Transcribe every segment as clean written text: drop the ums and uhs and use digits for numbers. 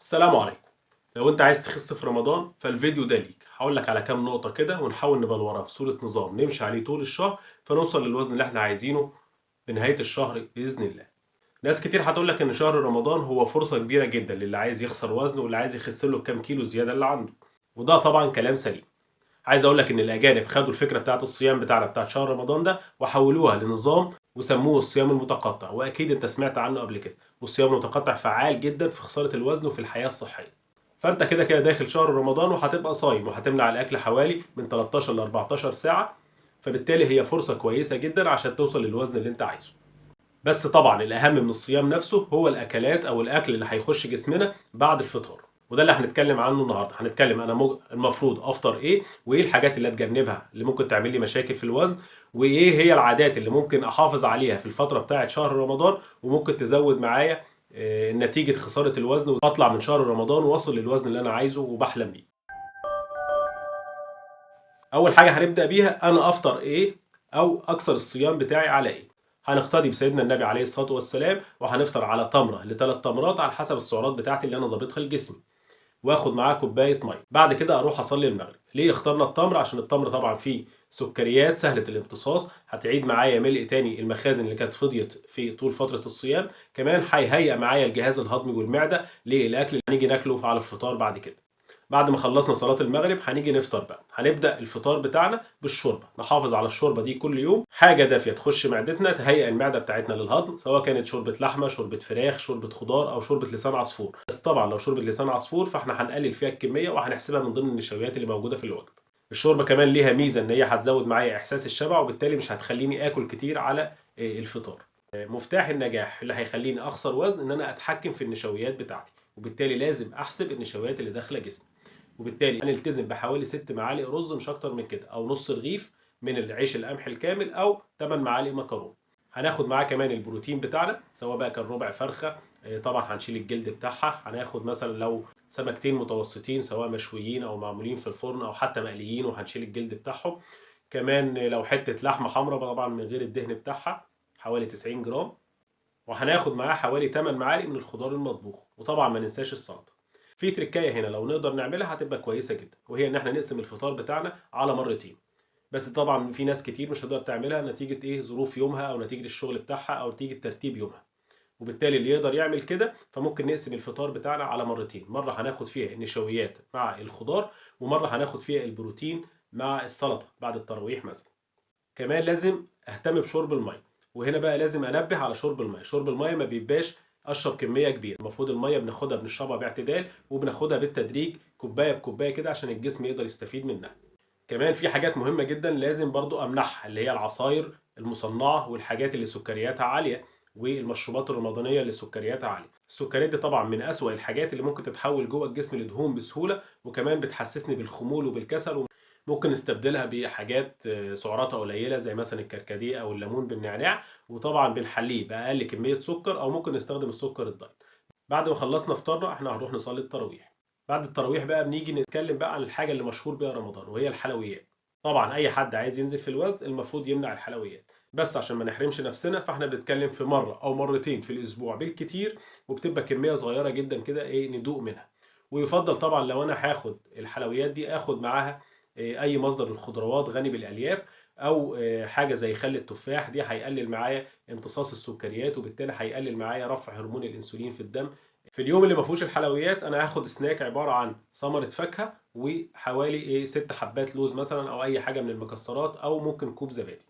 السلام عليكم. لو انت عايز تخس في رمضان فالفيديو ده ليك. هقول لك على كام نقطة كده ونحاول نبلورها في صورة نظام نمشي عليه طول الشهر فنوصل للوزن اللي احنا عايزينه بنهاية الشهر بإذن الله. ناس كتير هتقول لك ان شهر رمضان هو فرصة كبيرة جدا للي عايز يخسر وزن واللي عايز يخس له كام كيلو زيادة اللي عنده. وده طبعا كلام سليم. عايز اقول لك ان الاجانب خدوا الفكرة بتاعت الصيام بتاعنا بتاعت شهر رمضان ده وحولوها لنظام وسموه الصيام المتقطع، واكيد انت سمعت عنه قبل كده. والصيام المتقطع فعال جدا في خسارة الوزن وفي الحياة الصحية. فانت كده كده داخل شهر رمضان وهتبقى صايم وهتمنع الاكل حوالي من 13 ل 14 ساعه، فبالتالي هي فرصه كويسه جدا عشان توصل للوزن اللي انت عايزه. بس طبعا الاهم من الصيام نفسه هو الاكلات او الاكل اللي هيخش جسمنا بعد الفطار، وده اللي هنتكلم عنه النهارده. هنتكلم انا المفروض افطر ايه، وايه الحاجات اللي اتجنبها اللي ممكن تعمل لي مشاكل في الوزن، وايه هي العادات اللي ممكن احافظ عليها في الفتره بتاعه شهر رمضان وممكن تزود معايا نتيجه خساره الوزن واطلع من شهر رمضان واوصل للوزن اللي انا عايزه وبحلم بيه. اول حاجه هنبدا بيها انا افطر ايه او اكسر الصيام بتاعي على ايه. هنقتدي بسيدنا النبي عليه الصلاه والسلام وهنفطر على تمره لثلاث تمرات على حسب السعرات بتاعتي اللي انا ظابطها لجسمي، واخد معاه كوبايه ميه. بعد كده اروح اصلي المغرب. ليه اخترنا التمر؟ عشان التمر طبعا فيه سكريات سهله الامتصاص، هتعيد معايا ملء تاني المخازن اللي كانت فضيت في طول فتره الصيام، كمان هيهيئ معايا الجهاز الهضمي والمعده للاكل اللي هنيجي ناكله على الفطار بعد كده. بعد ما خلصنا صلاة المغرب هنيجي نفطر بقى. هنبدأ الفطار بتاعنا بالشوربة، نحافظ على الشوربة دي كل يوم، حاجة دافية تخش معدتنا تهيئ المعدة بتاعتنا للهضم، سواء كانت شوربة لحمة، شوربة فراخ، شوربة خضار أو شوربة لسان عصفور. بس طبعا لو شوربة لسان عصفور فاحنا هنقلل فيها الكمية وهنحسبها من ضمن النشويات اللي موجودة في الوجبة. الشوربة كمان ليها ميزة إن هي هتزود معايا إحساس الشبع وبالتالي مش هتخليني آكل كتير على الفطار. مفتاح النجاح اللي هيخليني أخسر وزن إن أنا أتحكم في النشويات بتاعتي، وبالتالي لازم أحسب النشويات اللي داخلة جسمي. وبالتالي هنلتزم بحوالي 6 معالق رز مش اكتر من كده، او نص رغيف من العيش القمح الكامل، او 8 معالق مكرونه. هناخد معاه كمان البروتين بتاعنا سواء بقى كان ربع فرخه، طبعا هنشيل الجلد بتاعها. هناخد مثلا لو سمكتين متوسطين سواء مشويين او معمولين في الفرن او حتى مقليين وهنشيل الجلد بتاعهم. كمان لو حته لحمه حمراء طبعا من غير الدهن بتاعها حوالي 90 جرام. وهناخد معاه حوالي 8 معالق من الخضار المطبوخ، وطبعا ما ننساش السلطه. في تركايه هنا لو نقدر نعملها هتبقى كويسه جدا، وهي ان احنا نقسم الفطار بتاعنا على مرتين. بس طبعا في ناس كتير مش هتقدر تعملها نتيجه ظروف يومها او نتيجه الشغل بتاعها او نتيجه ترتيب يومها. وبالتالي اللي يقدر يعمل كده فممكن نقسم الفطار بتاعنا على مرتين، مره هناخد فيها النشويات مع الخضار، ومره هناخد فيها البروتين مع السلطه بعد التراويح مثلا. كمان لازم اهتم بشرب الميه، وهنا بقى لازم انبه على شرب الميه. شرب الميه ما بيبقاش اشرب كميه كبيره، المفروض الميه بنشربها باعتدال وبناخدها بالتدريج كوبايه بكوبايه كده عشان الجسم يقدر يستفيد منها. كمان في حاجات مهمه جدا لازم برضو امنعها، اللي هي العصاير المصنعه والحاجات اللي سكرياتها عاليه، والمشروبات الرمضانيه اللي سكرياتها عاليه. السكريات دي طبعا من اسوأ الحاجات اللي ممكن تتحول جوه الجسم لدهون بسهوله، وكمان بتحسسني بالخمول وبالكسل. ممكن نستبدلها بحاجات سعراتها قليله زي مثلا الكركديه او الليمون بالنعناع، وطبعا بنحليه باقل كميه سكر، او ممكن نستخدم السكر الدايت. بعد ما خلصنا فطارنا احنا هنروح نصلي التراويح. بعد التراويح بقى بنيجي نتكلم بقى عن الحاجه اللي مشهور بيها رمضان وهي الحلويات. طبعا اي حد عايز ينزل في الوزن المفروض يمنع الحلويات، بس عشان ما نحرمش نفسنا فاحنا بنتكلم في مره او مرتين في الاسبوع بالكتير، وبتبقى كميه صغيره جدا كده ندوق منها. ويفضل طبعا لو انا هاخد الحلويات دي اخد معاها اي مصدر للخضروات غني بالالياف، او حاجه زي خل التفاح. دي هيقلل معايا امتصاص السكريات وبالتالي هيقلل معايا رفع هرمون الانسولين في الدم. في اليوم اللي ما فيهوش الحلويات انا هاخد سناك عباره عن ثمره فاكهه وحوالي 6 حبات لوز مثلا، او اي حاجه من المكسرات، او ممكن كوب زبادي.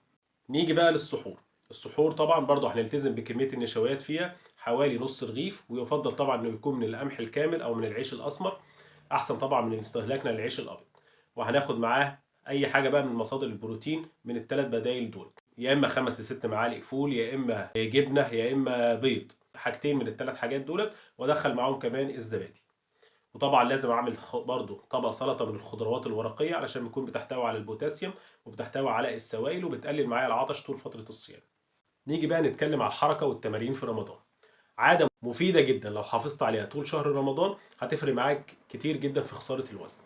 نيجي بقى للسحور. السحور طبعا برضه هنلتزم بكميه النشويات فيها حوالي نص رغيف، ويفضل طبعا انه يكون من القمح الكامل او من العيش الاسمر، احسن طبعا من استهلاكنا للعيش الابيض. وهناخد معاه اي حاجه بقى من مصادر البروتين من الثلاث بدائل دول، يا اما 5 ل6 معالق فول، يا اما جبنه، يا اما بيض. حاجتين من الثلاث حاجات دولت، وادخل معاهم كمان الزبادي. وطبعا لازم اعمل برضو طبق سلطه من الخضروات الورقيه علشان بتكون بتحتوي على البوتاسيوم وبتحتوي على السوائل وبتقلل معايا العطش طول فتره الصيام. نيجي بقى نتكلم على الحركه والتمارين في رمضان. عاده مفيده جدا لو حافظت عليها طول شهر رمضان هتفرق معاك كتير جدا في خساره الوزن،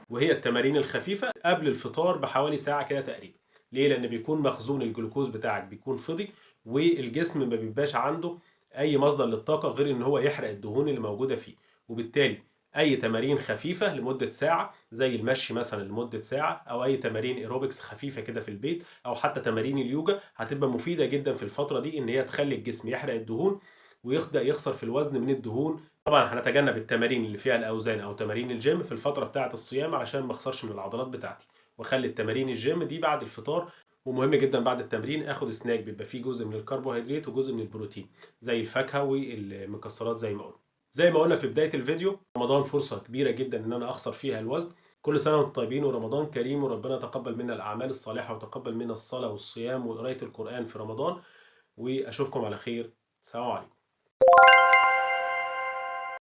وهي التمارين الخفيفه قبل الفطار بحوالي ساعه كده تقريبا. ليه؟ لان بيكون مخزون الجلوكوز بتاعك بيكون فضي، والجسم ما بيبقاش عنده اي مصدر للطاقه غير ان هو يحرق الدهون اللي موجوده فيه. وبالتالي اي تمارين خفيفه لمده ساعه زي المشي مثلا لمده ساعه، او اي تمارين ايروبكس خفيفه كده في البيت، او حتى تمارين اليوجا هتبقى مفيده جدا في الفتره دي، ان هي تخلي الجسم يحرق الدهون ويبدا يخسر في الوزن من الدهون. طبعا هنتجنب التمارين اللي فيها الاوزان او تمارين الجيم في الفتره بتاعه الصيام علشان ما اخسرش من العضلات بتاعتي، واخلي التمارين الجيم دي بعد الفطار. ومهم جدا بعد التمرين اخد سناك بيبقى فيه جزء من الكربوهيدرات وجزء من البروتين زي الفاكهه والمكسرات زي ما قلنا. زي ما قلنا في بدايه الفيديو، رمضان فرصه كبيره جدا ان انا اخسر فيها الوزن. كل سنه وانتم طيبين ورمضان كريم، وربنا تقبل منا الاعمال الصالحه وتقبل منا الصلاه والصيام وقرايه القران في رمضان. واشوفكم على خير. سلام عليكم.